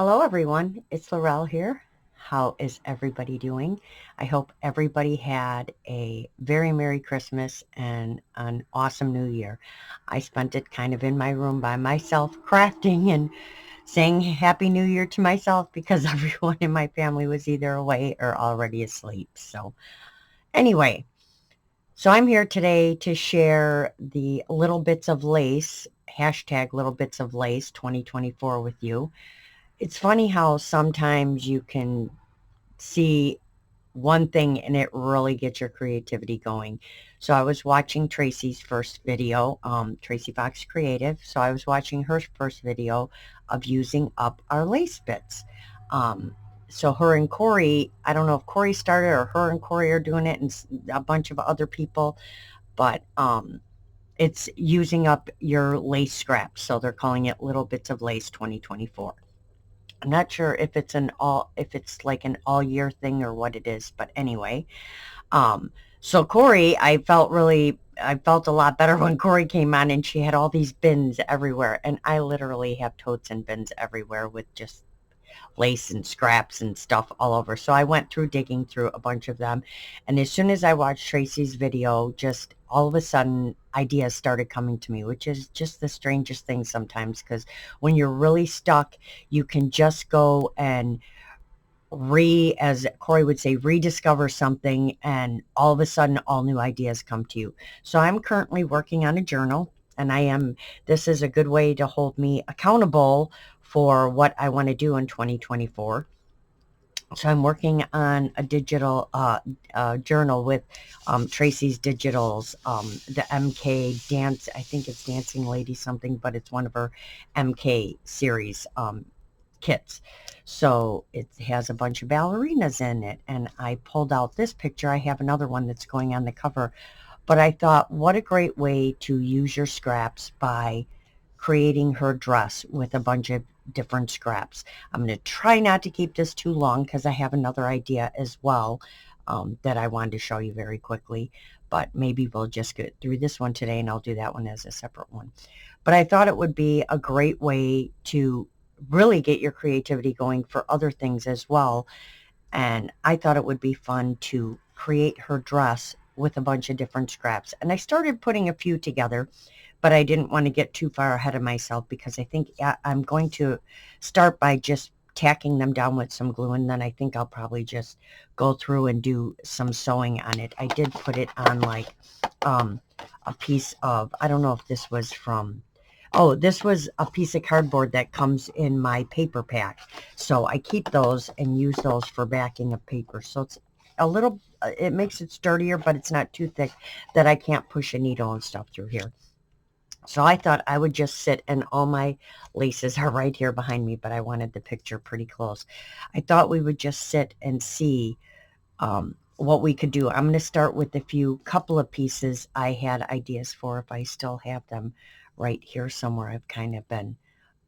Hello everyone, it's Laurel here. How is everybody doing? I hope everybody had a very Merry Christmas and an awesome New Year. I spent it kind of in my room by myself crafting and saying Happy New Year to myself because everyone in my family was either away or already asleep. So anyway, I'm here today to share the Little Bits of Lace, hashtag Little Bits of Lace 2024 with you. It's funny how sometimes you can see one thing and it really gets your creativity going. So I was watching Tracy's first video, Tracy Fox Creative. So I was watching her first video of using up our lace bits. Um, so her and Cori, I don't know if Cori started or her and Cori are doing it and a bunch of other people, but it's using up your lace scraps. So they're calling it Little Bits of Lace 2024. I'm not sure if it's like an all year thing or what it is, but anyway. Um, so Cori, I felt a lot better when Cori came on and she had all these bins everywhere. And I literally have totes and bins everywhere with just lace and scraps and stuff all over. So I went through digging through a bunch of them. And as soon as I watched Tracy's video, just all of a sudden ideas started coming to me, which is just the strangest thing sometimes because when you're really stuck, you can just go and as Cori would say, rediscover something and all of a sudden all new ideas come to you. So I'm currently working on a journal and this is a good way to hold me accountable for what I want to do in 2024. So I'm working on a digital journal with Tracy's Digitals, the MK Dance. I think it's Dancing Lady something, but it's one of her MK series kits. So it has a bunch of ballerinas in it. And I pulled out this picture. I have another one that's going on the cover. But I thought, what a great way to use your scraps by creating her dress with a bunch of different scraps. I'm going to try not to keep this too long because I have another idea as well that I wanted to show you very quickly. But maybe we'll just get through this one today and I'll do that one as a separate one. But I thought it would be a great way to really get your creativity going for other things as well. And I thought it would be fun to create her dress with a bunch of different scraps. And I started putting a few together, but I didn't want to get too far ahead of myself because I think I'm going to start by just tacking them down with some glue, and then I think I'll probably just go through and do some sewing on it. I did put it on like a piece of, I don't know if this was from, oh, this was a piece of cardboard that comes in my paper pack. So I keep those and use those for backing of paper. So it's a little, it makes it sturdier, but it's not too thick that I can't push a needle and stuff through here. So I thought I would just sit, and all my laces are right here behind me, but I wanted the picture pretty close. I thought we would just sit and see what we could do. I'm going to start with a couple of pieces I had ideas for if I still have them right here somewhere. I've kind of been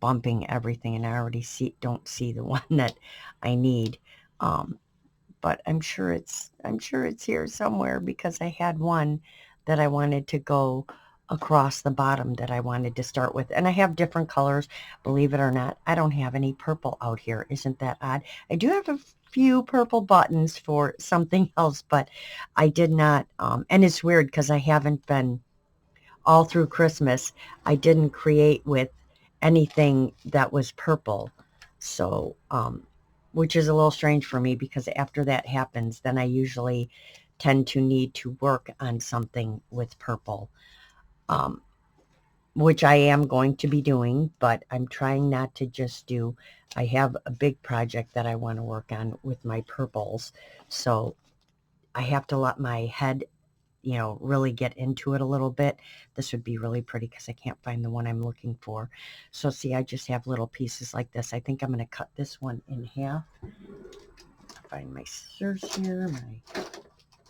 bumping everything and I already don't see the one that I need. Um, but I'm sure it's here somewhere because I had one that I wanted to go across the bottom that I wanted to start with. And I have different colors, believe it or not. I don't have any purple out here. Isn't that odd? I do have a few purple buttons for something else, but I did not, and it's weird because I haven't been all through Christmas. I didn't create with anything that was purple. So, which is a little strange for me because after that happens, then I usually tend to need to work on something with purple, um, which I am going to be doing, but I'm trying not to just do, I have a big project that I want to work on with my purples. So I have to let my head, really get into it a little bit. This would be really pretty because I can't find the one I'm looking for. So see, I just have little pieces like this. I think I'm going to cut this one in half. Find my scissors here, my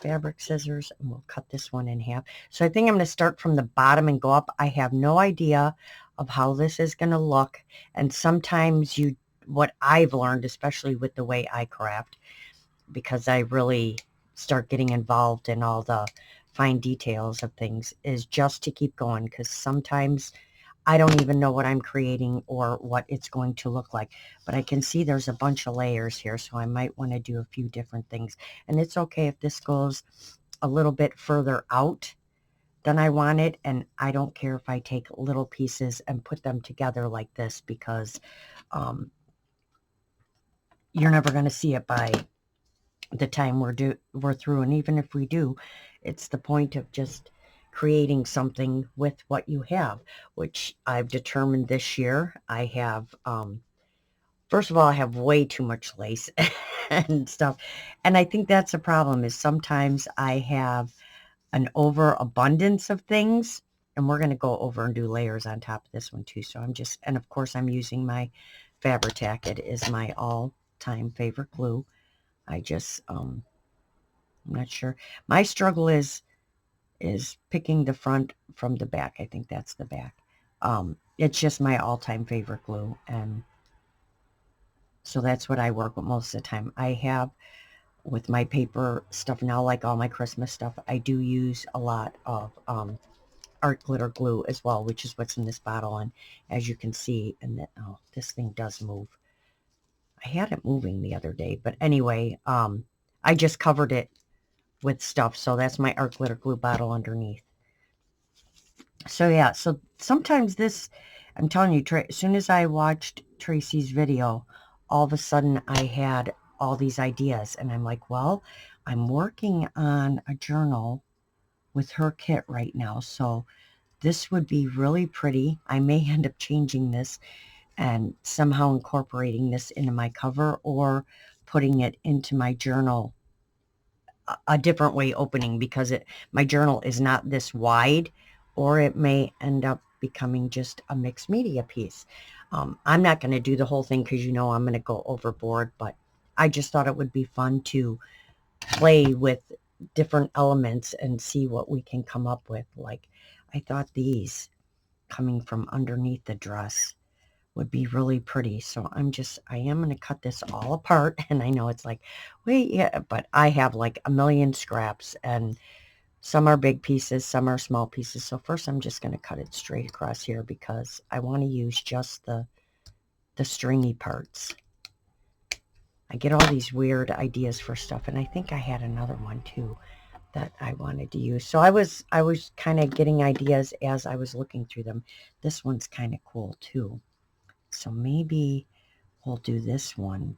fabric scissors, and we'll cut this one in half. So I think I'm going to start from the bottom and go up. I have no idea of how this is going to look. And sometimes what I've learned, especially with the way I craft, because I really start getting involved in all the fine details of things, is just to keep going, because sometimes I don't even know what I'm creating or what it's going to look like. But I can see there's a bunch of layers here, so I might want to do a few different things. And it's okay if this goes a little bit further out than I want it, and I don't care if I take little pieces and put them together like this, because you're never going to see it by the time we're through. And even if we do, it's the point of just creating something with what you have, which I've determined this year. I have first of all, I have way too much lace and stuff, and I think that's a problem. Is sometimes I have an overabundance of things, and we're going to go over and do layers on top of this one too. So I'm just, and of course I'm using my Fabri-Tac. It is my all-time favorite glue. I just I'm not sure. My struggle is picking the front from the back. I think that's the back. It's just my all-time favorite glue, and so that's what I work with most of the time. I have with my paper stuff now, like all my Christmas stuff, I do use a lot of art glitter glue as well, which is what's in this bottle. And as you can see, and that, oh, this thing does move. I had it moving the other day, but anyway, I just covered it with stuff. So that's my art glitter glue bottle underneath. So yeah, so sometimes this, I'm telling you, as soon as I watched Tracy's video, all of a sudden I had all these ideas, and I'm like, well, I'm working on a journal with her kit right now, so this would be really pretty. I may end up changing this and somehow incorporating this into my cover, or putting it into my journal a different way opening, because my journal is not this wide, or it may end up becoming just a mixed media piece. I'm not going to do the whole thing because I'm going to go overboard, but I just thought it would be fun to play with different elements and see what we can come up with. Like, I thought these coming from underneath the dress would be really pretty. So I am going to cut this all apart. And I know it's like, wait, yeah, but I have like a million scraps, and some are big pieces, some are small pieces. So first I'm just going to cut it straight across here, because I want to use just the stringy parts. I get all these weird ideas for stuff, and I think I had another one too that I wanted to use. So I was kind of getting ideas as I was looking through them. This one's kind of cool too. So maybe we'll do this one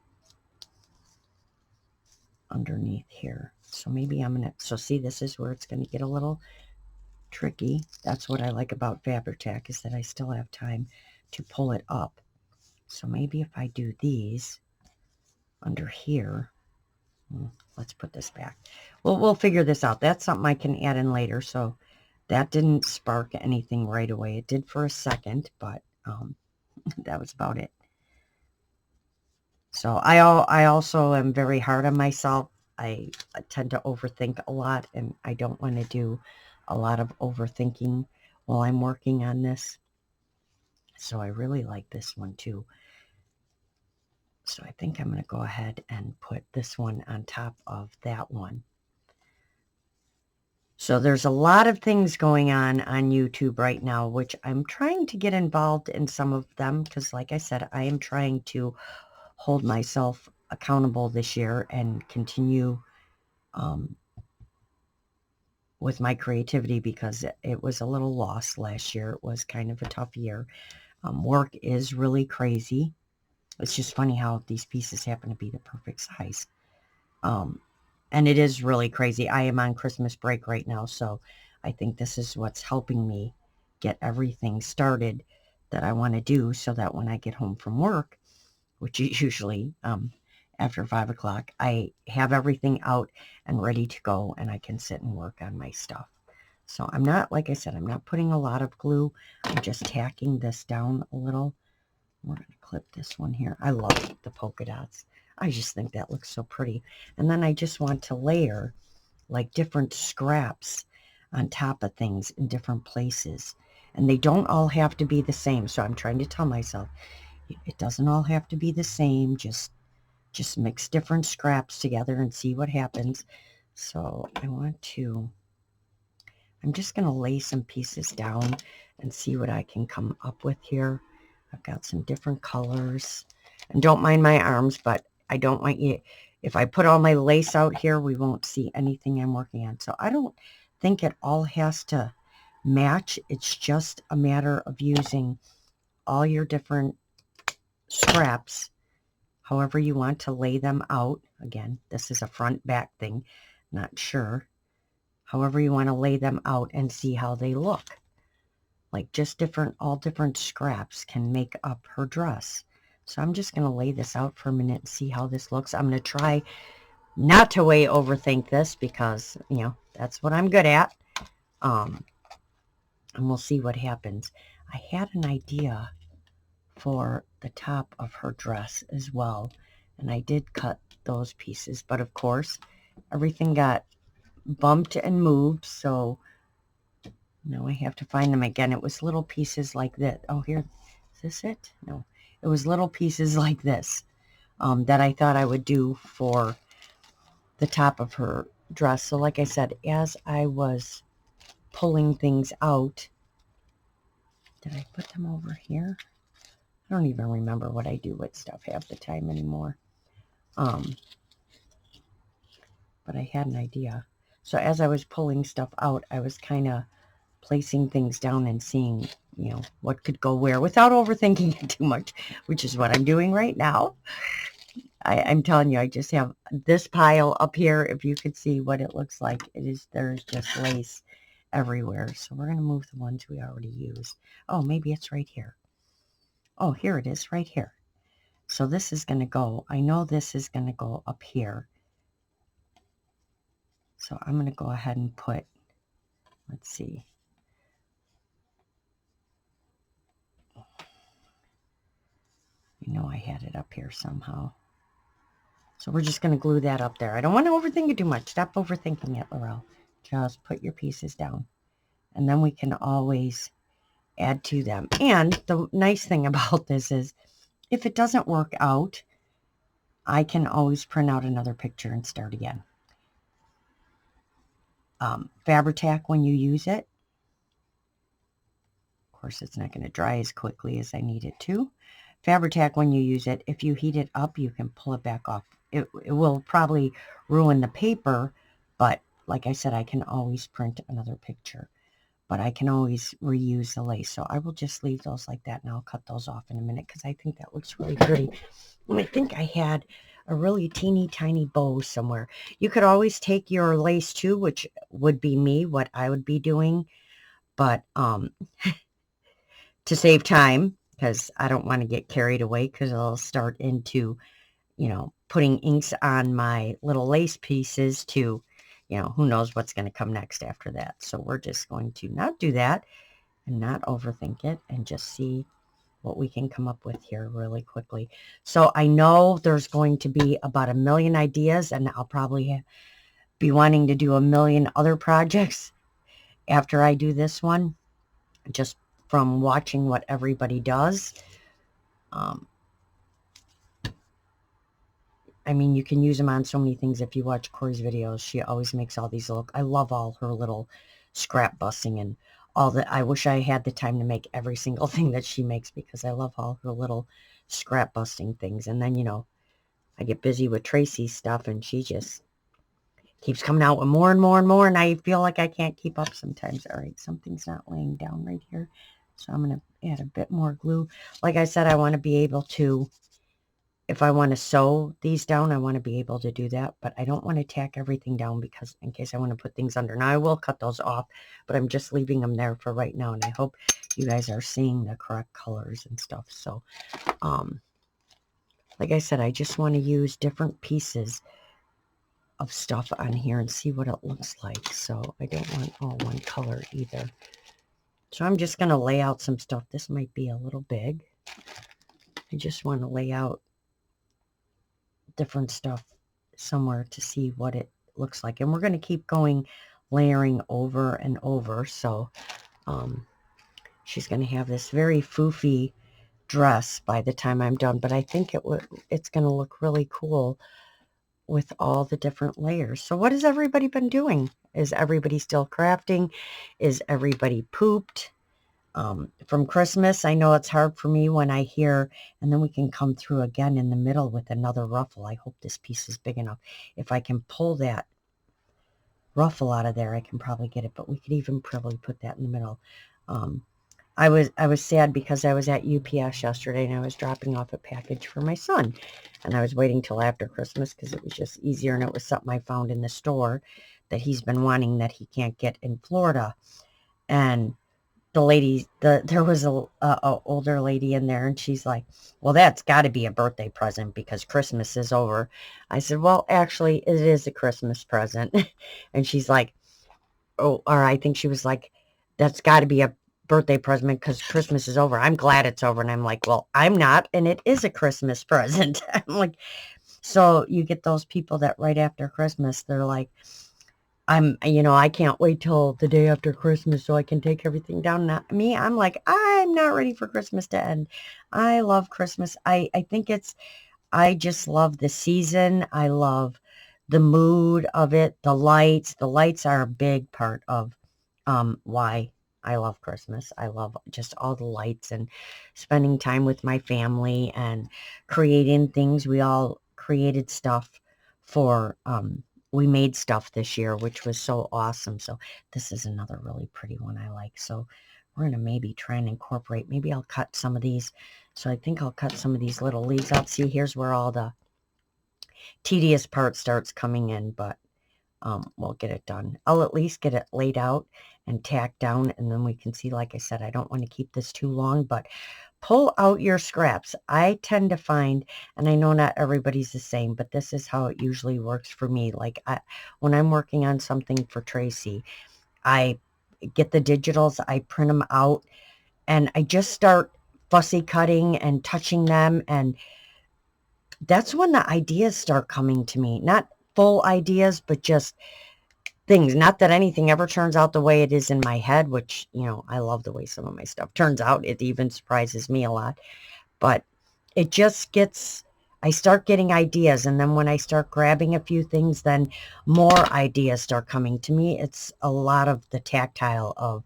underneath here. So maybe so see, this is where it's going to get a little tricky. That's what I like about Fabri-Tac, is that I still have time to pull it up. So maybe if I do these under here, let's put this back. We'll figure this out. That's something I can add in later. So that didn't spark anything right away. It did for a second, but that was about it. So I also am very hard on myself. I tend to overthink a lot, and I don't want to do a lot of overthinking while I'm working on this. So I really like this one too. So I think I'm going to go ahead and put this one on top of that one. So there's a lot of things going on YouTube right now, which I'm trying to get involved in some of them, because like I said, I am trying to hold myself accountable this year and continue with my creativity, because it was a little lost last year. It was kind of a tough year. Work is really crazy. It's just funny how these pieces happen to be the perfect size. And it is really crazy. I am on Christmas break right now, so I think this is what's helping me get everything started that I want to do, so that when I get home from work, which is usually after 5 o'clock, I have everything out and ready to go, and I can sit and work on my stuff. So I'm not, like I said, I'm not putting a lot of glue. I'm just tacking this down a little. We're going to clip this one here. I love the polka dots. I just think that looks so pretty. And then I just want to layer like different scraps on top of things in different places. And they don't all have to be the same. So I'm trying to tell myself, it doesn't all have to be the same. Just mix different scraps together and see what happens. So I want to I'm just going to lay some pieces down and see what I can come up with here. I've got some different colors. And don't mind my arms, but I don't want you, if I put all my lace out here, we won't see anything I'm working on. So I don't think it all has to match. It's just a matter of using all your different scraps however you want to lay them out. Again, this is a front back thing, not sure. However you want to lay them out and see how they look. Like just all different scraps can make up her dress. So I'm just going to lay this out for a minute and see how this looks. I'm going to try not to way overthink this because, you know, that's what I'm good at. And we'll see what happens. I had an idea for the top of her dress as well. And I did cut those pieces. But of course, everything got bumped and moved. So now I have to find them again. It was little pieces like that. Oh, here. Is this it? No. It was little pieces like this that I thought I would do for the top of her dress. So like I said, as I was pulling things out, did I put them over here? I don't even remember what I do with stuff half the time anymore. But I had an idea. So as I was pulling stuff out, I was kind of placing things down and seeing, you know, what could go where without overthinking it too much, which is what I'm doing right now. I'm telling you, I just have this pile up here. If you could see what it looks like, there's just lace everywhere. So we're going to move the ones we already used. Oh, maybe it's right here. Oh, here it is right here. So this is going to go, I know this is going to go up here. So I'm going to go ahead and put, let's see. You know I had it up here somehow. So we're just going to glue that up there. I don't want to overthink it too much. Stop overthinking it, Laurel. Just put your pieces down. And then we can always add to them. And the nice thing about this is if it doesn't work out, I can always print out another picture and start again. Fabri-Tac, when you use it, of course it's not going to dry as quickly as I need it to. Fabri-Tac, when you use it, if you heat it up, you can pull it back off. It will probably ruin the paper, but like I said, I can always print another picture. But I can always reuse the lace. So I will just leave those like that, and I'll cut those off in a minute because I think that looks really pretty. And I think I had a really teeny tiny bow somewhere. You could always take your lace too, which would be me, what I would be doing. But to save time, because I don't want to get carried away because I'll start into, you know, putting inks on my little lace pieces to, you know, who knows what's going to come next after that. So we're just going to not do that and not overthink it and just see what we can come up with here really quickly. So I know there's going to be about 1 million ideas, and I'll probably be wanting to do 1 million other projects after I do this one, just from watching what everybody does. I mean, you can use them on so many things. If you watch Cori's videos, she always makes all these I love all her little scrap busting and all that. I wish I had the time to make every single thing that she makes because I love all her little scrap busting things. And then, you know, I get busy with Tracy's stuff and she just keeps coming out with more and more and more. And I feel like I can't keep up sometimes. All right, something's not laying down right here. So I'm going to add a bit more glue. Like I said, I want to be able to, if I want to sew these down, I want to be able to do that, but I don't want to tack everything down because in case I want to put things under. Now I will cut those off, but I'm just leaving them there for right now. And I hope you guys are seeing the correct colors and stuff. So, like I said, I just want to use different pieces of stuff on here and see what it looks like. So I don't want all one color either. So I'm just going to lay out some stuff. This might be a little big. I just want to lay out different stuff somewhere to see what it looks like. And we're going to keep going layering over and over. So she's going to have this very foofy dress by the time I'm done. But I think it's going to look really cool with all the different layers. So what has everybody been doing? Is everybody still crafting? Is everybody pooped from Christmas? I know it's hard for me when I hear, and then we can come through again in the middle with another ruffle. I hope this piece is big enough. If I can pull that ruffle out of there, I can probably get it, but we could even probably put that in the middle. I was sad because I was at UPS yesterday and I was dropping off a package for my son, and I was waiting till after Christmas because it was just easier, and it was something I found in the store that he's been wanting that he can't get in Florida. And the lady, there was a older lady in there, and she's like, well, that's got to be a birthday present because Christmas is over. I said, well, actually, it is a Christmas present. And she's like, oh, or I think she was like, that's got to be a birthday present because Christmas is over. I'm glad it's over. And I'm like, well, I'm not, and it is a Christmas present. I'm like, so you get those people that right after Christmas, they're like, I can't wait till the day after Christmas so I can take everything down. Not me. I'm like, I'm not ready for Christmas to end. I love Christmas. I think I just love the season. I love the mood of it. The lights. The lights are a big part of why I love Christmas. I love just all the lights and spending time with my family and creating things. We all created stuff for we made stuff this year, which was so awesome. So this is another really pretty one I like. So we're going to maybe try and incorporate, maybe I'll cut some of these. So I think I'll cut some of these little leaves out. See, here's where all the tedious part starts coming in, but we'll get it done. I'll at least get it laid out and tacked down, and then we can see, like I said, I don't want to keep this too long, but pull out your scraps. I tend to find, and I know not everybody's the same, but this is how it usually works for me. Like when I'm working on something for Tracy, I get the digitals, I print them out, and I just start fussy cutting and touching them, and that's when the ideas start coming to me. Not full ideas, but just things. Not that anything ever turns out the way it is in my head, which, I love the way some of my stuff turns out. It even surprises me a lot. But it just gets, I start getting ideas. And then when I start grabbing a few things, then more ideas start coming to me. It's a lot of the tactile of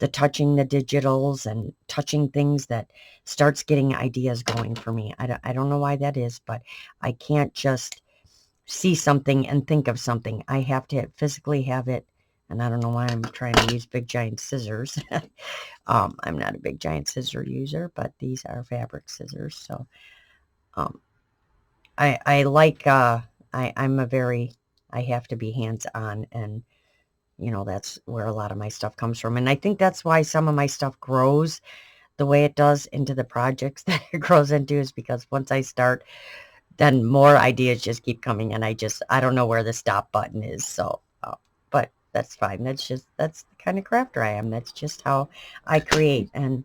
the touching the digitals and touching things that starts getting ideas going for me. I don't know why that is, but I can't just see something and think of something. I have to physically have it. And I don't know why I'm trying to use big giant scissors. I'm not a big giant scissor user, but these are fabric scissors. So I like, I'm a very, I have to be hands-on, and that's where a lot of my stuff comes from. And I think that's why some of my stuff grows the way it does into the projects that it grows into, is because once I start, then more ideas just keep coming, and I don't know where the stop button is. So, but that's fine. That's the kind of crafter I am. That's just how I create. And,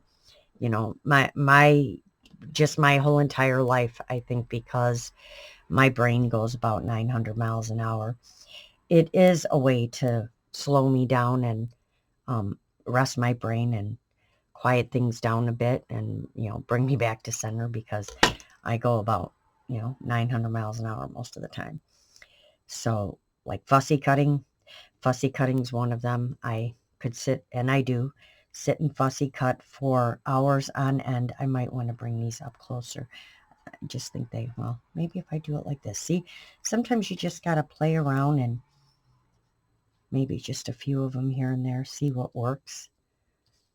my whole entire life, I think, because my brain goes about 900 miles an hour, it is a way to slow me down and rest my brain and quiet things down a bit, and, bring me back to center, because I go about 900 miles an hour most of the time. So, like fussy cutting's one of them. I could sit, and I do sit and fussy cut for hours on end. I might want to bring these up closer. I just think maybe if I do it like this. See, sometimes you just got to play around, and maybe just a few of them here and there, see what works.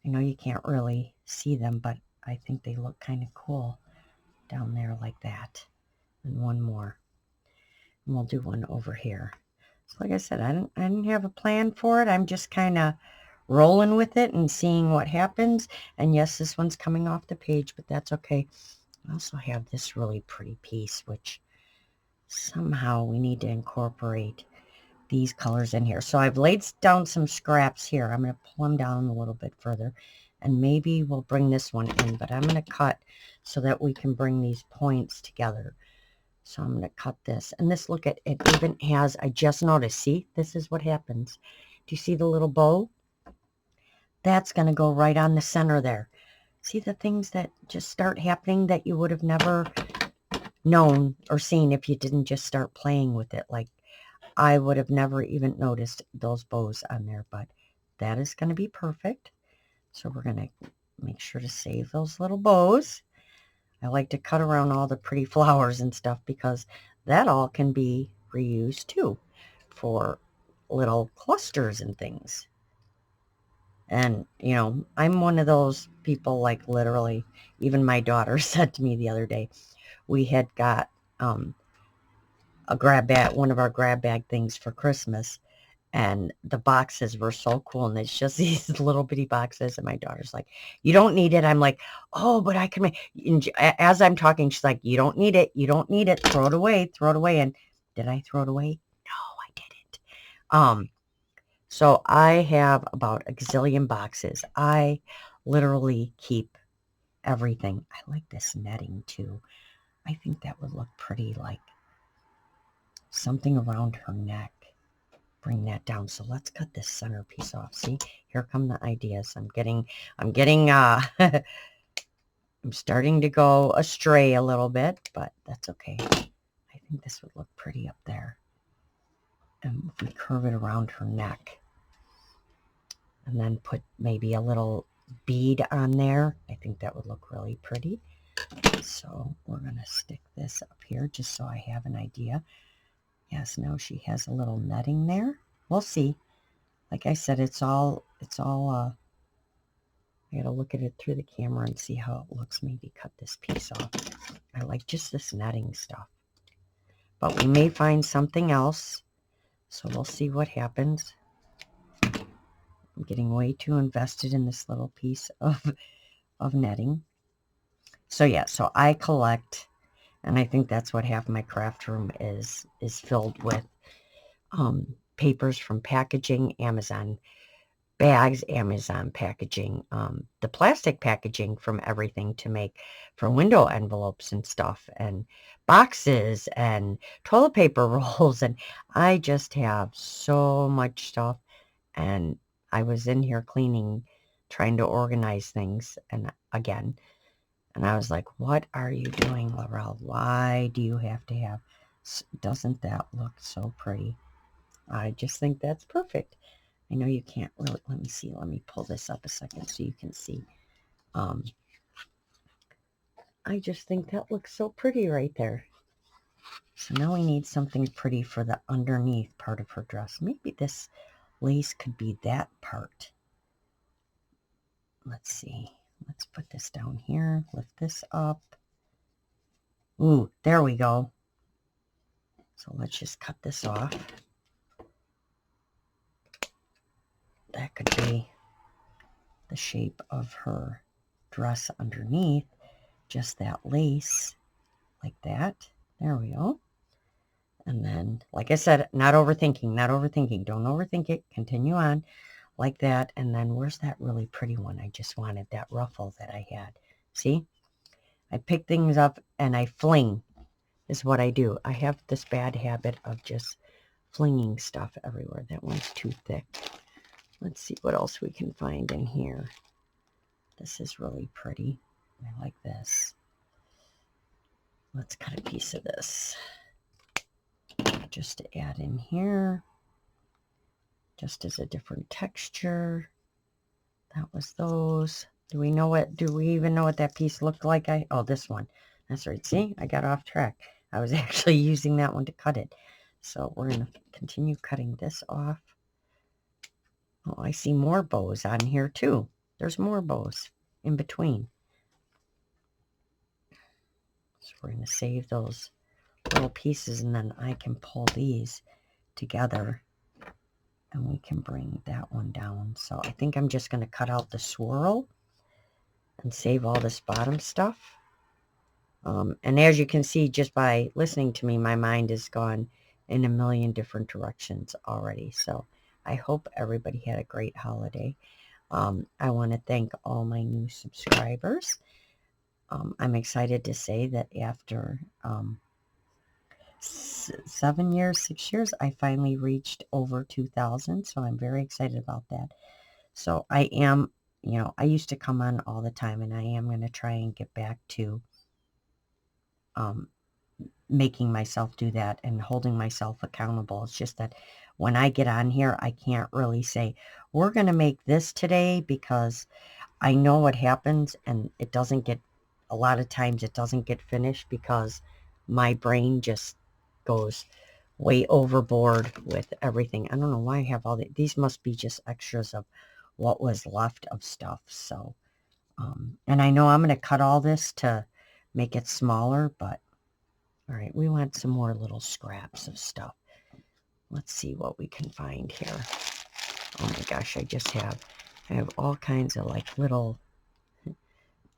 I know you can't really see them, but I think they look kind of cool down there like that. And one more. And we'll do one over here. So like I said, I didn't have a plan for it. I'm just kind of rolling with it and seeing what happens. And yes, this one's coming off the page, but that's okay. I also have this really pretty piece, which somehow we need to incorporate these colors in here. So I've laid down some scraps here. I'm going to pull them down a little bit further, and maybe we'll bring this one in, but I'm going to cut so that we can bring these points together. So I'm going to cut this, and this, look at it, even has, I just noticed, see, this is what happens. Do you see the little bow? That's going to go right on the center there. See the things that just start happening that you would have never known or seen if you didn't just start playing with it. Like, I would have never even noticed those bows on there, but that is going to be perfect. So we're going to make sure to save those little bows. I like to cut around all the pretty flowers and stuff because that all can be reused too for little clusters and things. And, you know, I'm one of those people, like literally, even my daughter said to me the other day, we had got a grab bag, one of our grab bag things for Christmas, and the boxes were so cool, and it's just these little bitty boxes, and my daughter's like, you don't need it. I'm like, oh, but I can make, as I'm talking, she's like, you don't need it, you don't need it, throw it away, throw it away. And did I throw it away? No, I didn't. So I have about a gazillion boxes. I literally keep everything. I like this netting too. I think that would look pretty, like something around her neck. Bring that down. So let's cut this centerpiece off. See, here come the ideas. I'm getting I'm starting to go astray a little bit, but that's okay. I think this would look pretty up there. And if we curve it around her neck and then put maybe a little bead on there, I think that would look really pretty. So we're going to stick this up here just so I have an idea. Yes, now she has a little netting there. We'll see. Like I said, it's all I gotta look at it through the camera and see how it looks. Maybe cut this piece off. I like just this netting stuff. But we may find something else. So we'll see what happens. I'm getting way too invested in this little piece of netting. So yeah, so I collect, and I think that's what half my craft room is filled with. Papers from packaging, Amazon bags, Amazon packaging, the plastic packaging from everything to make for window envelopes and stuff, and boxes and toilet paper rolls. And I just have so much stuff. And I was in here cleaning, trying to organize things, and again, and I was like, what are you doing, Laurel? Why do you have to have, doesn't that look so pretty? I just think that's perfect. I know you can't really, let me see, let me pull this up a second so you can see. I just think that looks so pretty right there. So now we need something pretty for the underneath part of her dress. Maybe this lace could be that part. Let's see. Let's put this down here, lift this up. Ooh, there we go. So let's just cut this off. That could be the shape of her dress underneath. Just that lace, like that. There we go. And then, like I said, not overthinking, not overthinking. Don't overthink it. Continue on like that. And then where's that really pretty one? I just wanted that ruffle that I had. See? I pick things up and I fling is what I do. I have this bad habit of just flinging stuff everywhere. That one's too thick. Let's see what else we can find in here. This is really pretty. I like this. Let's cut a piece of this just to add in here, just as a different texture. That was those. Do we even know what that piece looked like? Oh, this one. That's right. See, I got off track. I was actually using that one to cut it. So we're going to continue cutting this off. Oh, I see more bows on here too. There's more bows in between. So we're going to save those little pieces, and then I can pull these together and we can bring that one down. So I think I'm just going to cut out the swirl and save all this bottom stuff. And as you can see, just by listening to me, my mind has gone in a million different directions already. So I hope everybody had a great holiday. I want to thank all my new subscribers. I'm excited to say that after 7 years, 6 years, I finally reached over 2,000. So I'm very excited about that. So I am, I used to come on all the time, and I am going to try and get back to making myself do that and holding myself accountable. It's just that when I get on here, I can't really say, we're going to make this today, because I know what happens, and it doesn't get, a lot of times it doesn't get finished because my brain just goes way overboard with everything. I don't know why I have all these must be just extras of what was left of stuff. So, and I know I'm going to cut all this to make it smaller, but all right, we want some more little scraps of stuff. Let's see what we can find here. Oh my gosh, I have all kinds of like little,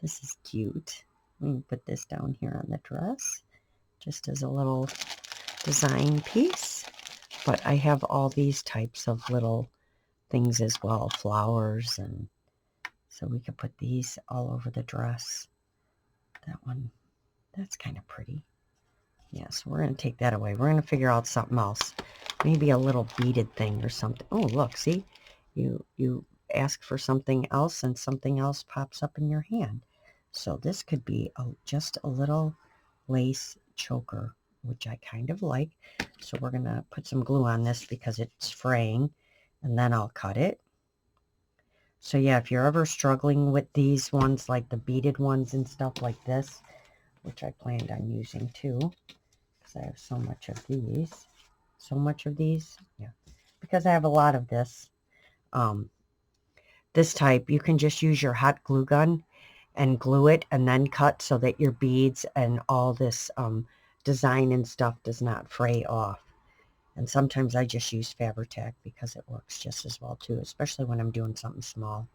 this is cute. Let me put this down here on the dress, just as a little design piece. But I have all these types of little things as well, flowers, and so we could put these all over the dress. That one, that's kind of pretty. Yeah, so we're going to take that away. We're going to figure out something else. Maybe a little beaded thing or something. Oh, look, see? You ask for something else and something else pops up in your hand. So this could be just a little lace choker, which I kind of like. So we're going to put some glue on this because it's fraying, and then I'll cut it. So yeah, if you're ever struggling with these ones, like the beaded ones and stuff like this, which I planned on using too, because I have so much of these. Yeah, because I have a lot of this. This type, you can just use your hot glue gun and glue it and then cut so that your beads and all this design and stuff does not fray off. And sometimes I just use Fabri-Tac because it works just as well too, especially when I'm doing something small,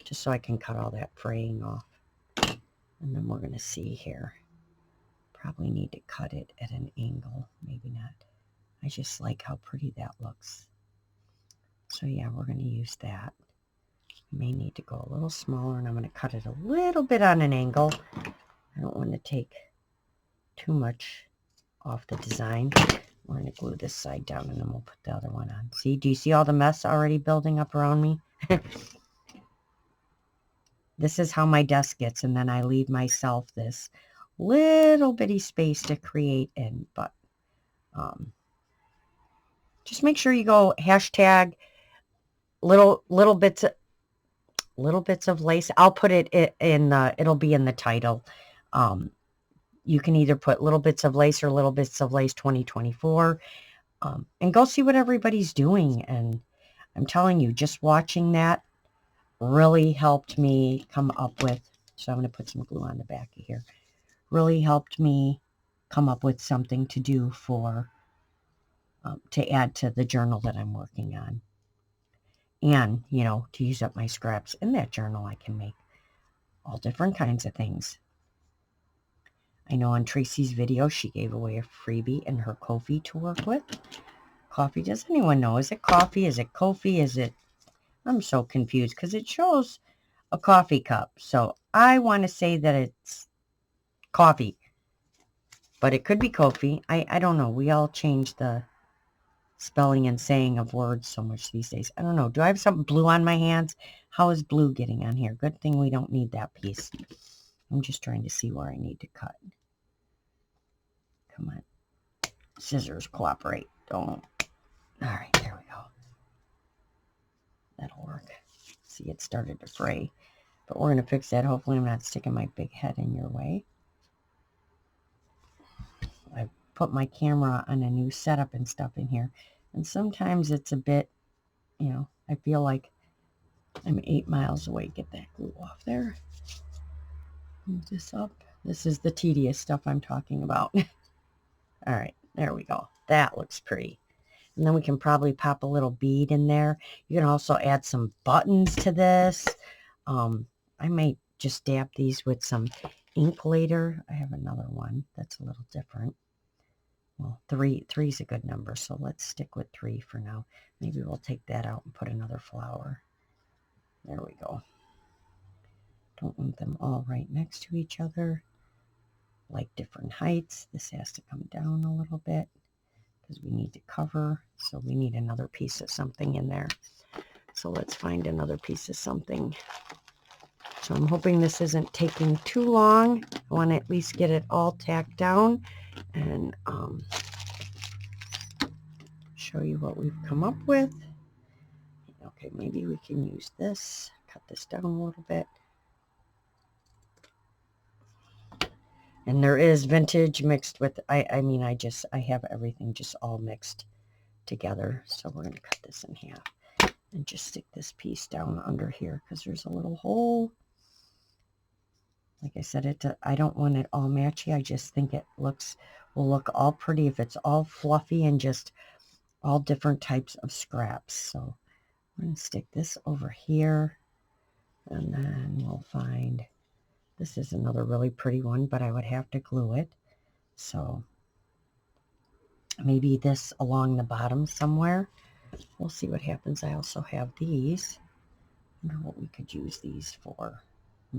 just so I can cut all that fraying off. And then we're going to see here. Probably need to cut it at an angle, maybe not. I just like how pretty that looks. So yeah, we're going to use that. May need to go a little smaller, and I'm going to cut it a little bit on an angle. I don't want to take too much off the design. We're going to glue this side down, and then we'll put the other one on. See, do you see all the mess already building up around me? This is how my desk gets, and then I leave myself this little bitty space to create in. But just make sure you go hashtag little bits of lace. I'll put it in the, it'll be in the title. You can either put little bits of lace or little bits of lace 2024, and go see what everybody's doing. And I'm telling you, just watching that really helped me come up with, so I'm going to put some glue on the back of here, really helped me come up with something to do for, to add to the journal that I'm working on. And, you know, to use up my scraps in that journal, I can make all different kinds of things. I know on Tracy's video, she gave away a freebie in her Ko-fi to work with. Coffee, does anyone know? Is it coffee? Is it Ko-fi? Is it, I'm so confused because it shows a coffee cup. So I want to say that it's coffee, but it could be Ko-fi. I don't know. We all change the spelling and saying of words so much these days. I don't know. Do I have some blue on my hands? How is blue getting on here? Good thing we don't need that piece. I'm just trying to see where I need to cut. Come on. Scissors, cooperate. Don't. All right, there we go. That'll work. See, it started to fray. But we're going to fix that. Hopefully I'm not sticking my big head in your way. I put my camera on a new setup and stuff in here. And sometimes it's a bit, you know, I feel like I'm 8 miles away. Get that glue off there. Move this up. This is the tedious stuff I'm talking about. All right, there we go. That looks pretty. And then we can probably pop a little bead in there. You can also add some buttons to this. I might just dab these with some ink later. I have another one that's a little different. Well, three's a good number, so let's stick with 3 for now. Maybe we'll take that out and put another flower. There we go. Don't want them all right next to each other, like different heights. This has to come down a little bit because we need to cover, so we need another piece of something in there. So let's find another piece of something. So I'm hoping this isn't taking too long. I want to at least get it all tacked down, and show you what we've come up with. Okay, maybe we can use this. Cut this down a little bit. And there is vintage mixed with, I have everything just all mixed together. So we're going to cut this in half and just stick this piece down under here because there's a little hole. Like I said, I don't want it all matchy. I just think it will look all pretty if it's all fluffy and just all different types of scraps. So I'm going to stick this over here, and then we'll find, this is another really pretty one, but I would have to glue it. So maybe this along the bottom somewhere. We'll see what happens. I also have these. I wonder what we could use these for. I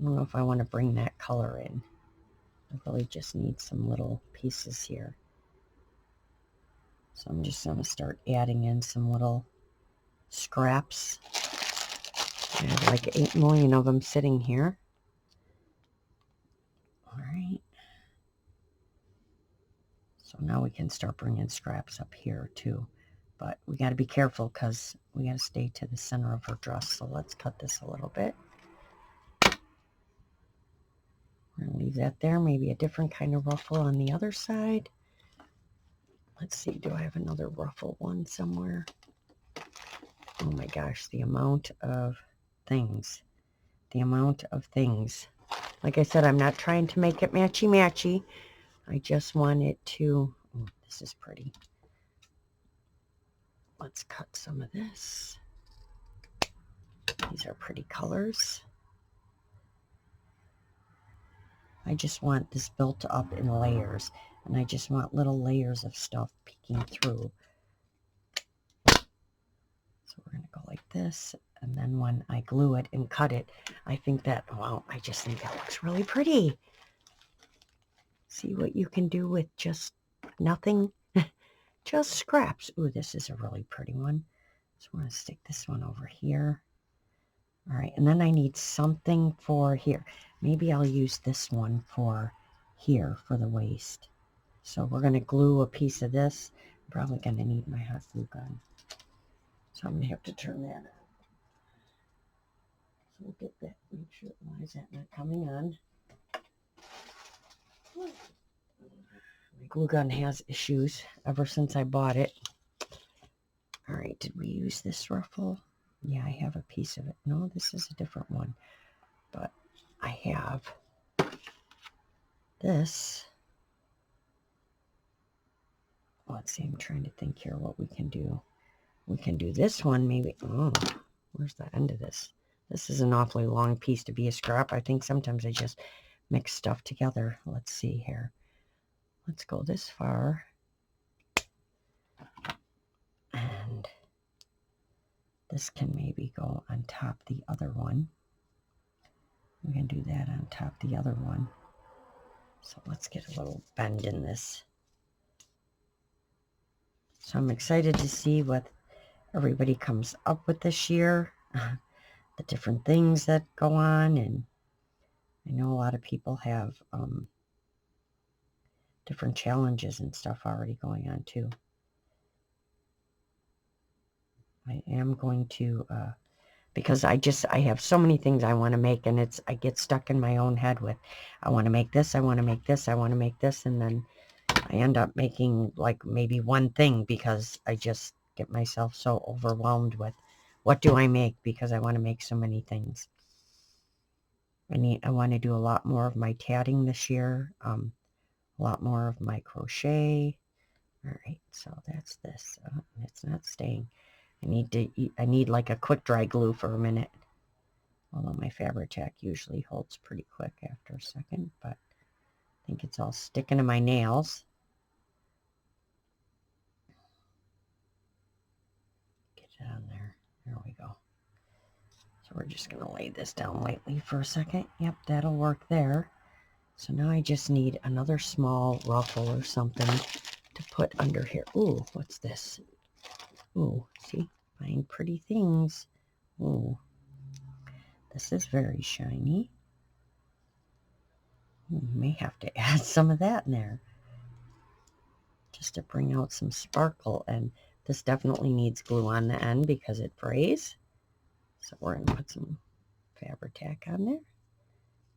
don't know if I want to bring that color in. I really just need some little pieces here. So I'm just going to start adding in some little scraps. I have like 8 million of them sitting here. All right. So now we can start bringing scraps up here too. But we got to be careful because we got to stay to the center of her dress. So let's cut this a little bit. We're going to leave that there. Maybe a different kind of ruffle on the other side. Let's see. Do I have another ruffle one somewhere? Oh my gosh, the amount of things. The amount of things. Like I said, I'm not trying to make it matchy-matchy. I just want it to... Oh, this is pretty. Let's cut some of this. These are pretty colors. I just want this built up in layers. And I just want little layers of stuff peeking through. So we're going to go like this. And then when I glue it and cut it, I think that, wow, I just think that looks really pretty. See what you can do with just nothing, just scraps. Ooh, this is a really pretty one. So I'm going to stick this one over here. All right, and then I need something for here. Maybe I'll use this one for here for the waist. So we're going to glue a piece of this. I'm probably going to need my hot glue gun. So I'm going to have to turn that on. So we'll get that. Make sure, why is that not coming on? My glue gun has issues ever since I bought it. All right, did we use this ruffle? Yeah, I have a piece of it. No, this is a different one. But I have this. Let's see, I'm trying to think here what we can do. We can do this one maybe. Oh, where's the end of this? This is an awfully long piece to be a scrap. I think sometimes I just mix stuff together. Let's see here. Let's go this far. And this can maybe go on top the other one. We can do that on top the other one. So let's get a little bend in this. So I'm excited to see what everybody comes up with this year. The different things that go on. And I know a lot of people have different challenges and stuff already going on too. I am going to, because I have so many things I want to make, and I get stuck in my own head with, I want to make this, I want to make this, I want to make this, and then I end up making like maybe one thing because I just get myself so overwhelmed with what do I make, because I want to make so many things. I want to do a lot more of my tatting this year, a lot more of my crochet. All right, so that's this. It's not staying. I need like a quick dry glue for a minute. Although my Fabri-Tac usually holds pretty quick after a second, but I think it's all sticking to my nails. Get it on there. There we go. So we're just going to lay this down lightly for a second. Yep, that'll work there. So now I just need another small ruffle or something to put under here. Ooh, what's this? Ooh, see? Find pretty things. Ooh. This is very shiny. We may have to add some of that in there just to bring out some sparkle. And this definitely needs glue on the end because it frays. So we're going to put some Fabri-Tac on there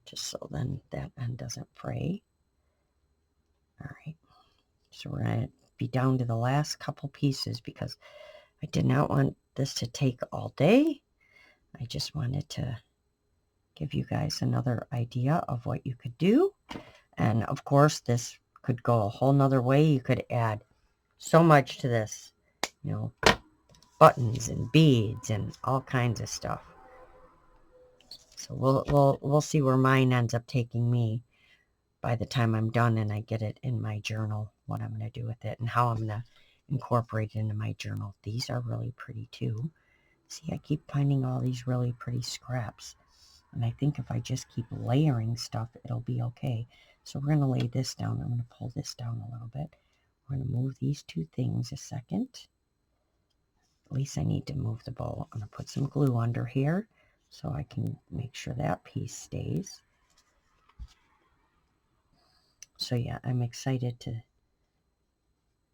just so then that end doesn't fray. All right. So we're going to be down to the last couple pieces because I did not want this to take all day. I just wanted to give you guys another idea of what you could do. And of course, this could go a whole nother way. You could add so much to this, you know, buttons and beads and all kinds of stuff. So we'll see where mine ends up taking me by the time I'm done and I get it in my journal, what I'm going to do with it and how I'm going to incorporate it into my journal. These are really pretty too. See, I keep finding all these really pretty scraps. And I think if I just keep layering stuff, it'll be okay. So we're going to lay this down. I'm going to pull this down a little bit. We're going to move these two things a second. At least I need to move the bowl. I'm going to put some glue under here so I can make sure that piece stays. So yeah, I'm excited to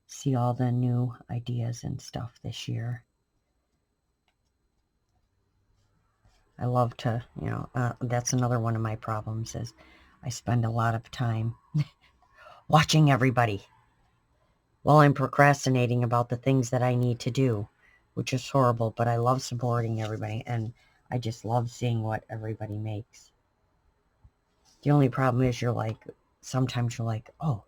see all the new ideas and stuff this year. I love to, you know, that's another one of my problems is I spend a lot of time watching everybody while I'm procrastinating about the things that I need to do, which is horrible, but I love supporting everybody, and I just love seeing what everybody makes. The only problem is sometimes you're like, oh,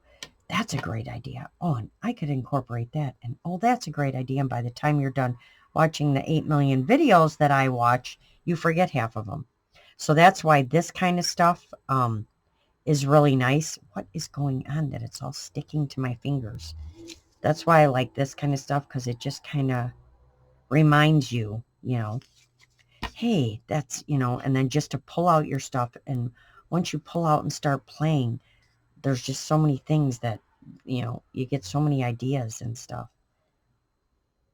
that's a great idea. Oh, and I could incorporate that. And oh, that's a great idea. And by the time you're done watching the 8 million videos that I watch, you forget half of them. So that's why this kind of stuff is really nice. What is going on that it's all sticking to my fingers? That's why I like this kind of stuff, because it just kind of reminds you, you know, hey, that's, you know, and then just to pull out your stuff. And once you pull out and start playing, there's just so many things that, you know, you get so many ideas and stuff.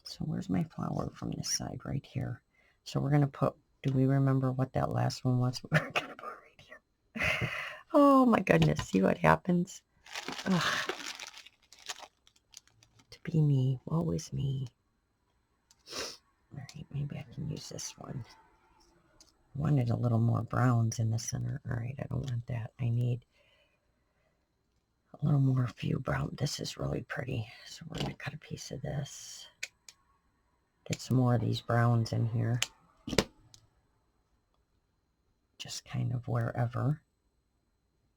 So where's my flower from this side? Right here. So we're going to put, do we remember what that last one was? We're going to put right here. Oh my goodness. See what happens? Ugh. To be me. Woe is me. All right, maybe I can use this one. I wanted a little more browns in the center. All right, I don't want that. I need a little more few brown. This is really pretty. So we're going to cut a piece of this. Get some more of these browns in here. Just kind of wherever.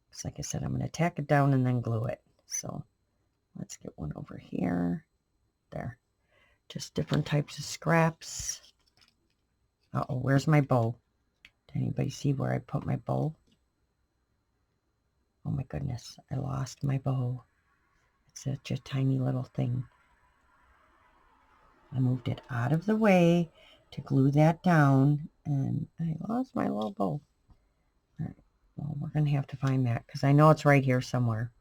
Because like I said, I'm going to tack it down and then glue it. So let's get one over here. There. Just different types of scraps. Uh-oh, where's my bow? Did anybody see where I put my bow? Oh my goodness, I lost my bow. It's such a tiny little thing. I moved it out of the way to glue that down, and I lost my little bow. All right, well, we're going to have to find that, because I know it's right here somewhere.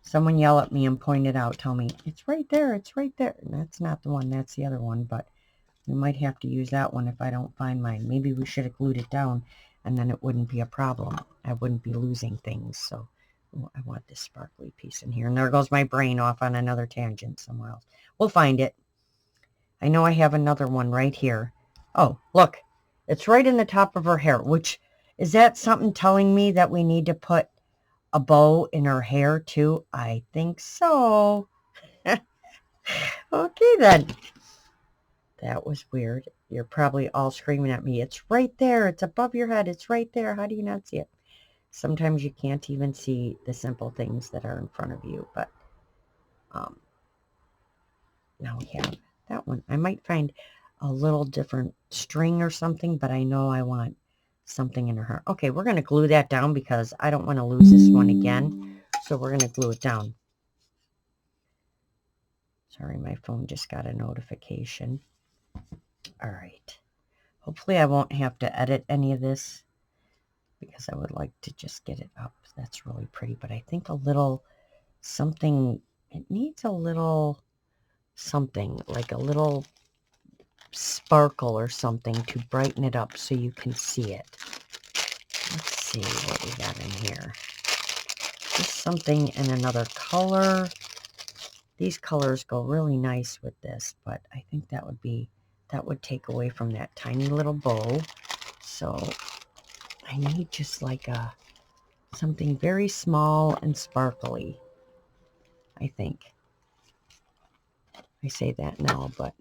Someone yell at me and point it out. Tell me, it's right there, it's right there. And that's not the one, that's the other one, but we might have to use that one if I don't find mine. Maybe we should have glued it down, and then it wouldn't be a problem. I wouldn't be losing things, so... Oh, I want this sparkly piece in here. And there goes my brain off on another tangent somewhere else. We'll find it. I know I have another one right here. Oh, look. It's right in the top of her hair, which, is that something telling me that we need to put a bow in her hair too? I think so. Okay then. That was weird. You're probably all screaming at me. It's right there. It's above your head. It's right there. How do you not see it? Sometimes you can't even see the simple things that are in front of you, but now we have that one. I might find a little different string or something, but I know I want something in her hair. Okay, we're going to glue that down because I don't want to lose this one again, so we're going to glue it down. Sorry, my phone just got a notification. All right. Hopefully I won't have to edit any of this, because I would like to just get it up. That's really pretty, but I think a little something, it needs a little something, like a little sparkle or something to brighten it up so you can see it. Let's see what we got in here. just something in another color. These colors go really nice with this, but I think that would take away from that tiny little bow. So I need just like something very small and sparkly, I think. I say that now, but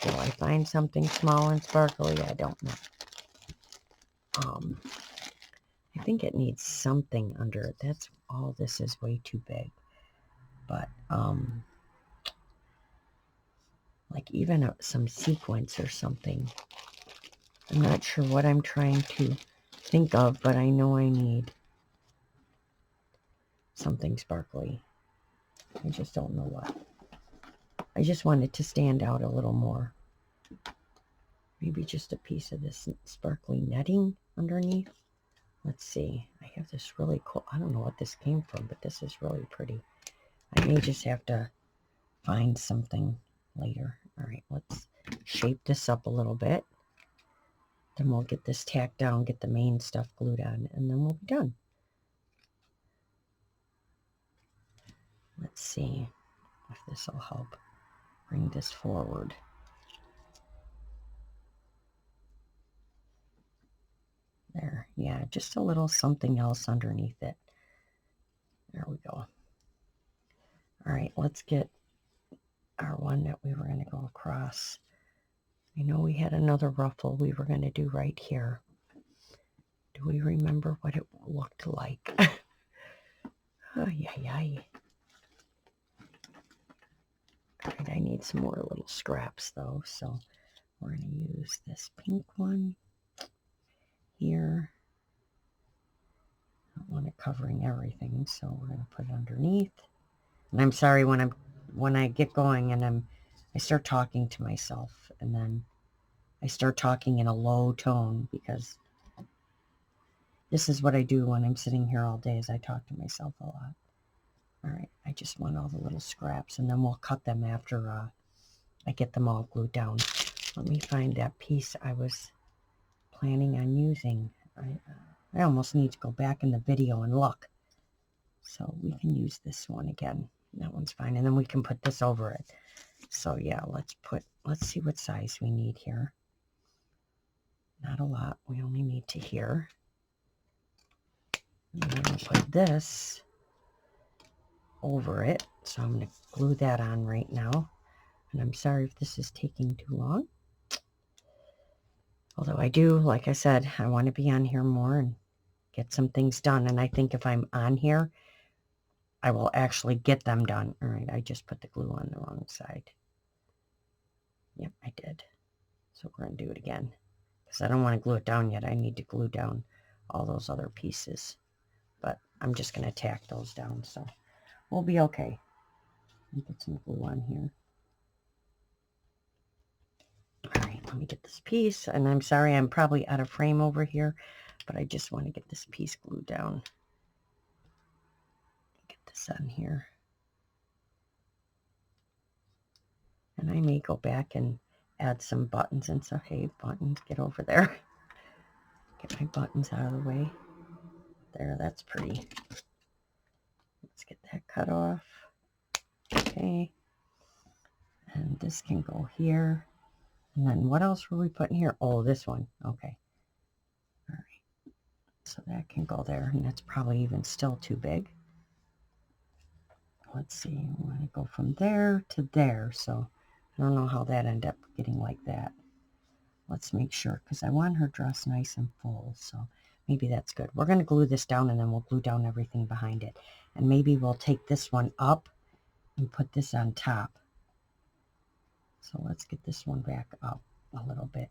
will I find something small and sparkly? I don't know. I think it needs something under it. That's all. This is way too big. But like even some sequence or something. I'm not sure what I'm trying to think of, but I know I need something sparkly. I just don't know what. I just want it to stand out a little more. Maybe just a piece of this sparkly netting underneath. Let's see. I have this really cool, I don't know what this came from, but this is really pretty. I may just have to find something later. All right, let's shape this up a little bit. Then we'll get this tacked down, get the main stuff glued on, and then we'll be done. Let's see if this will help bring this forward. There, yeah, just a little something else underneath it. There we go. All right, let's get our one that we were going to go across. I know we had another ruffle we were going to do right here. Do we remember what it looked like? Oh, yeah. All right, I need some more little scraps though, so we're going to use this pink one here. I don't want it covering everything, so we're going to put it underneath. And I'm sorry when I get going and I start talking to myself, and then I start talking in a low tone, because this is what I do when I'm sitting here all day, is I talk to myself a lot. All right, I just want all the little scraps, and then we'll cut them after I get them all glued down. Let me find that piece I was planning on using. I almost need to go back in the video and look. So we can use this one again. That one's fine. And then we can put this over it. So yeah, let's see what size we need here. Not a lot. We only need to here. And I'm going to put this over it. So I'm going to glue that on right now. And I'm sorry if this is taking too long. Although I do, like I said, I want to be on here more and get some things done. And I think if I'm on here, I will actually get them done. All right, I just put the glue on the wrong side. Yep, I did. So we're going to do it again, because I don't want to glue it down yet. I need to glue down all those other pieces. But I'm just going to tack those down, so we'll be okay. Let me put some glue on here. All right, let me get this piece. And I'm sorry, I'm probably out of frame over here, but I just want to get this piece glued down. Get this on here. And I may go back and add some buttons and stuff. Hey, buttons, get over there. Get my buttons out of the way. There, that's pretty. Let's get that cut off. Okay. And this can go here. And then what else were we putting here? Oh, this one. Okay. All right. So that can go there. And that's probably even still too big. Let's see. We want to go from there to there. So I don't know how that ended up getting like that. Let's make sure, because I want her dress nice and full. So maybe that's good. We're going to glue this down, and then we'll glue down everything behind it. And maybe we'll take this one up and put this on top. So let's get this one back up a little bit,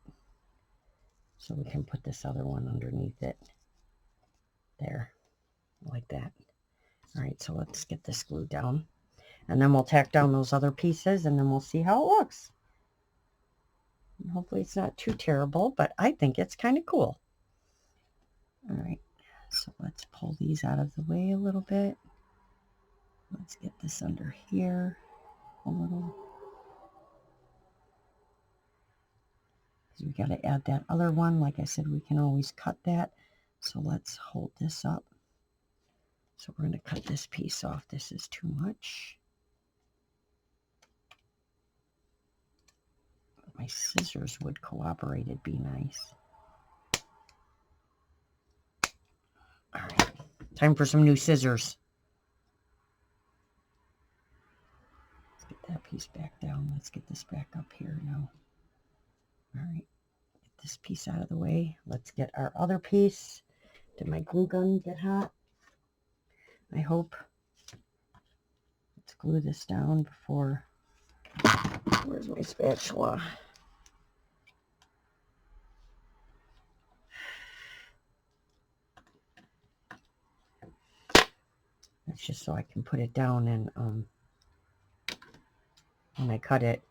so we can put this other one underneath it. There, like that. All right, so let's get this glued down. And then we'll tack down those other pieces, and then we'll see how it looks. And hopefully it's not too terrible, but I think it's kind of cool. All right, so let's pull these out of the way a little bit. Let's get this under here a little. Because we got to add that other one. Like I said, we can always cut that. So let's hold this up So we're going to cut this piece off. This is too much. If my scissors would cooperate, it'd be nice. All right, time for some new scissors. Let's get that piece back down. Let's get this back up here now. All right, get this piece out of the way. Let's get our other piece. Did my glue gun get hot? I hope. Let's glue this down before. Where's my spatula? That's just so I can put it down, and when I cut it,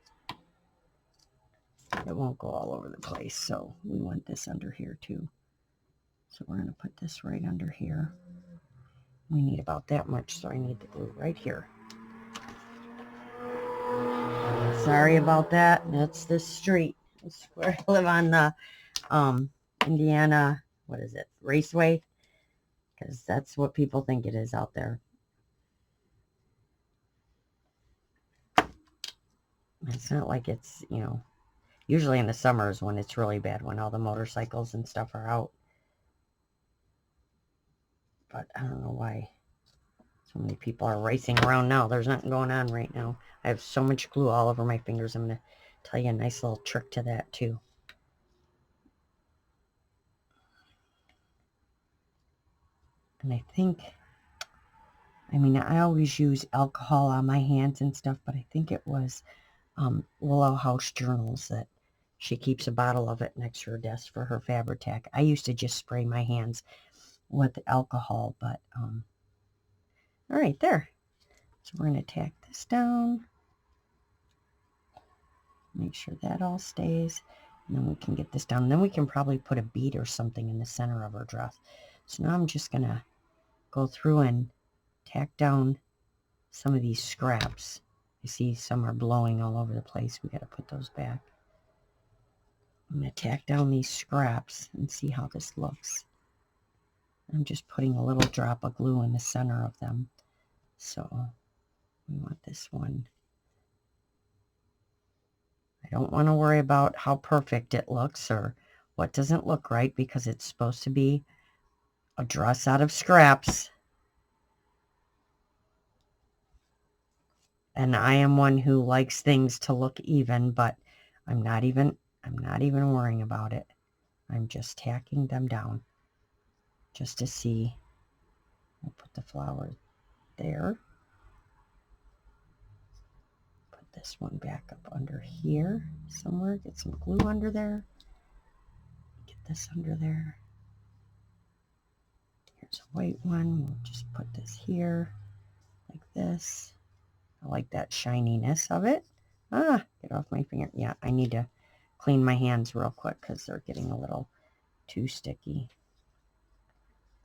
it won't go all over the place. So we want this under here too. So we're going to put this right under here. We need about that much, so I need the glue right here. Sorry about that. That's the street. It's where I live on the Indiana, what is it, Raceway? Because that's what people think it is out there. It's not like it's, you know, usually in the summers when it's really bad, when all the motorcycles and stuff are out. But I don't know why so many people are racing around now. There's nothing going on right now. I have so much glue all over my fingers. I'm going to tell you a nice little trick to that too. And I think, I mean, I always use alcohol on my hands and stuff, but I think it was Willow House Journals that she keeps a bottle of it next to her desk for her Fabri-Tac. I used to just spray my hands with alcohol, but all right, there. So we're going to tack this down. Make sure that all stays. And then we can get this down. And then we can probably put a bead or something in the center of our dress. So now I'm just going to go through and tack down some of these scraps. You see some are blowing all over the place. We got to put those back. I'm going to tack down these scraps and see how this looks. I'm just putting a little drop of glue in the center of them. So we want this one. I don't want to worry about how perfect it looks or what doesn't look right, because it's supposed to be a dress out of scraps. And I am one who likes things to look even, but I'm not even worrying about it. I'm just tacking them down just to see. I'll put the flower there. Put this one back up under here somewhere. Get some glue under there. Get this under there. Here's a white one. We'll just put this here like this. I like that shininess of it. Ah, get off my finger. Yeah, I need to clean my hands real quick because they're getting a little too sticky.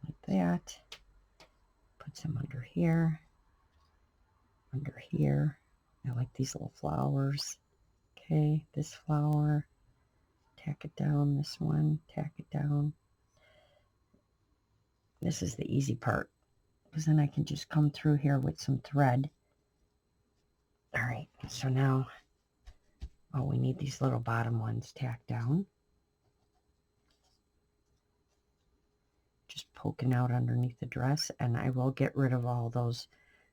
Like that. Put some under here. Under here. I like these little flowers. Okay, this flower. Tack it down. This one. Tack it down. This is the easy part, because then I can just come through here with some thread. All right, so now, oh, we need these little bottom ones tacked down. Just poking out underneath the dress, and I will get rid of all those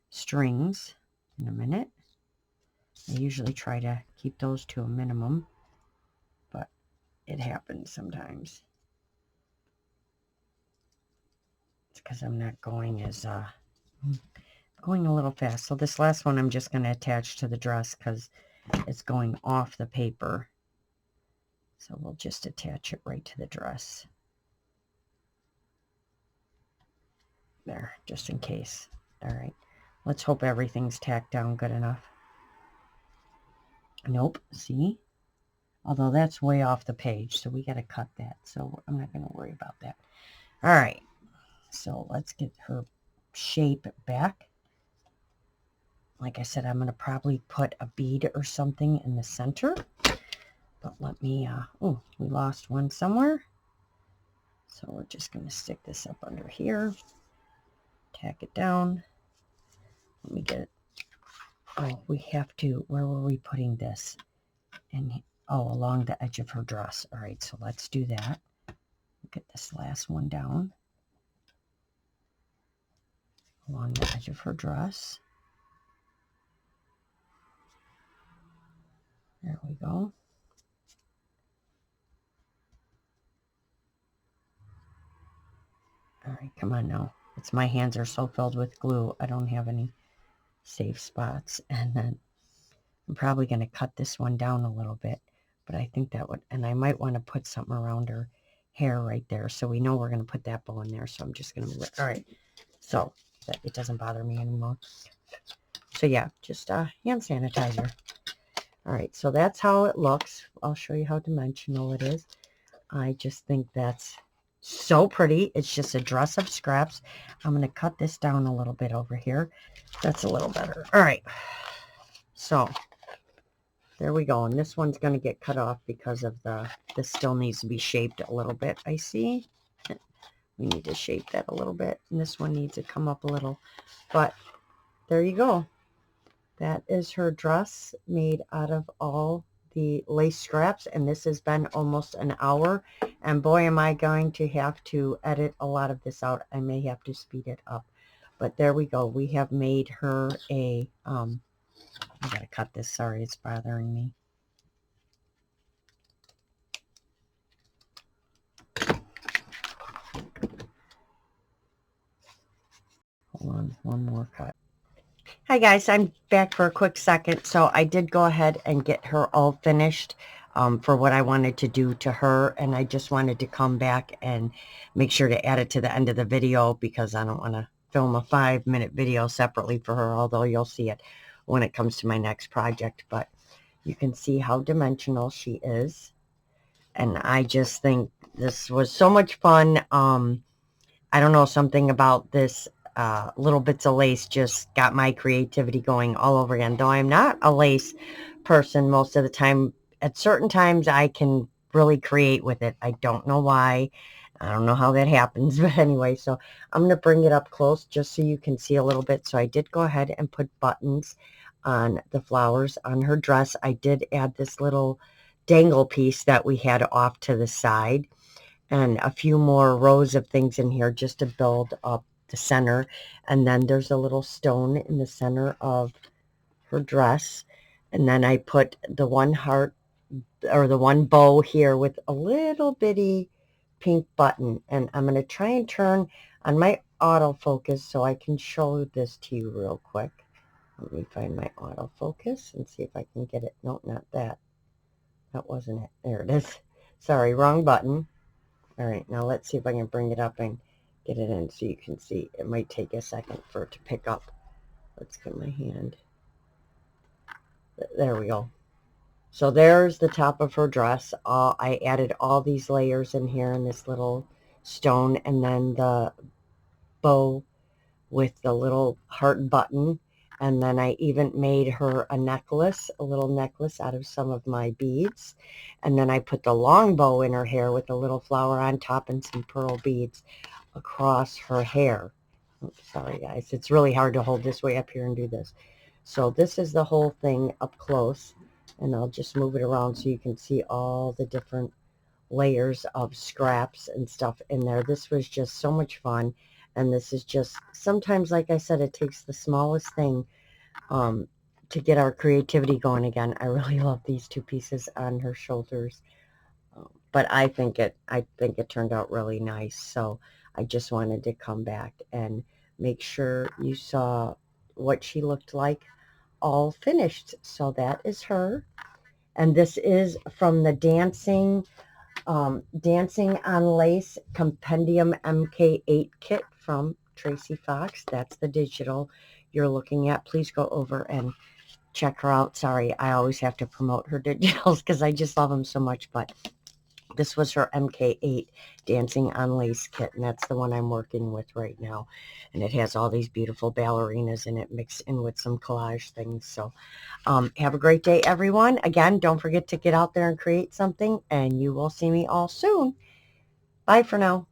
strings in a minute. I usually try to keep those to a minimum, but it happens sometimes. It's because I'm not going as, going a little fast. So this last one I'm just going to attach to the dress because it's going off the paper. So we'll just attach it right to the dress. There, just in case. All right. Let's hope everything's tacked down good enough. Nope, see? Although that's way off the page, so we got to cut that. So I'm not going to worry about that. All right. So let's get her shape back. Like I said, I'm going to probably put a bead or something in the center. But let me, oh, we lost one somewhere. So we're just going to stick this up under here. tack it down. Let me get it. Oh, we have to, where were we putting this? And oh, along the edge of her dress. All right, so let's do that. Get this last one down along the edge of her dress. There we go. All right, come on now. It's my hands are so filled with glue. I don't have any safe spots. And then I'm probably going to cut this one down a little bit, but I think that would, and I might want to put something around her hair right there. So we know we're going to put that bow in there. So I'm just going to move it. All right. So that it doesn't bother me anymore. So yeah, just hand sanitizer. All right. So that's how it looks. I'll show you how dimensional it is. I just think that's so pretty. It's just a dress of scraps. I'm going to cut this down a little bit over here. That's a little better. All right. So there we go. And this one's going to get cut off because of this still needs to be shaped a little bit. I see. We need to shape that a little bit. And this one needs to come up a little. But there you go. That is her dress made out of all the lace scraps. And this has been almost an hour. And boy, am I going to have to edit a lot of this out. I may have to speed it up. But there we go. We have made her a... I gotta cut this. Sorry, it's bothering me. Hold on, one more cut. Hi guys, I'm back for a quick second. So I did go ahead and get her all finished for what I wanted to do to her. And I just wanted to come back and make sure to add it to the end of the video because I don't want to film a 5-minute video separately for her, although you'll see it when it comes to my next project. But you can see how dimensional she is. And I just think this was so much fun. I don't know, something about this little bits of lace just got my creativity going all over again. Though I'm not a lace person most of the time, at certain times I can really create with it. I don't know why. I don't know how that happens. But anyway, so I'm going to bring it up close just so you can see a little bit. So I did go ahead and put buttons on the flowers on her dress. I did add this little dangle piece that we had off to the side and a few more rows of things in here just to build up the center. And then there's a little stone in the center of her dress. And then I put the one heart or the one bow here with a little bitty pink button. And I'm going to try and turn on my autofocus so I can show this to you real quick. Let me find my autofocus and see if I can get it. No, not that. That wasn't it. There it is. Sorry, wrong button. All right, now let's see if I can bring it up and get it in so you can see. It might take a second for it to pick up. Let's get my hand. There we go. So there's the top of her dress. I added all these layers in here in this little stone, and then the bow with the little heart button. And then I even made her a necklace, a little necklace out of some of my beads. And then I put the long bow in her hair with a little flower on top and some pearl beads across her hair. Oops, sorry guys, it's really hard to hold this way up here and do this. So this is the whole thing up close, and I'll just move it around so you can see all the different layers of scraps and stuff in there. This was just so much fun. And this is just, sometimes, like I said, it takes the smallest thing to get our creativity going again. I really love these two pieces on her shoulders. But I think it turned out really nice. So I just wanted to come back and make sure you saw what she looked like all finished. So that is her. And this is from the Dancing on Lace Compendium MK8 kit from Tracy Fox. That's the digital you're looking at. Please go over and check her out. Sorry, I always have to promote her digitals because I just love them so much. But this was her MK8 Dancing on Lace kit, and that's the one I'm working with right now. And it has all these beautiful ballerinas in it mixed in with some collage things. So have a great day, everyone. Again, don't forget to get out there and create something, and you will see me all soon. Bye for now.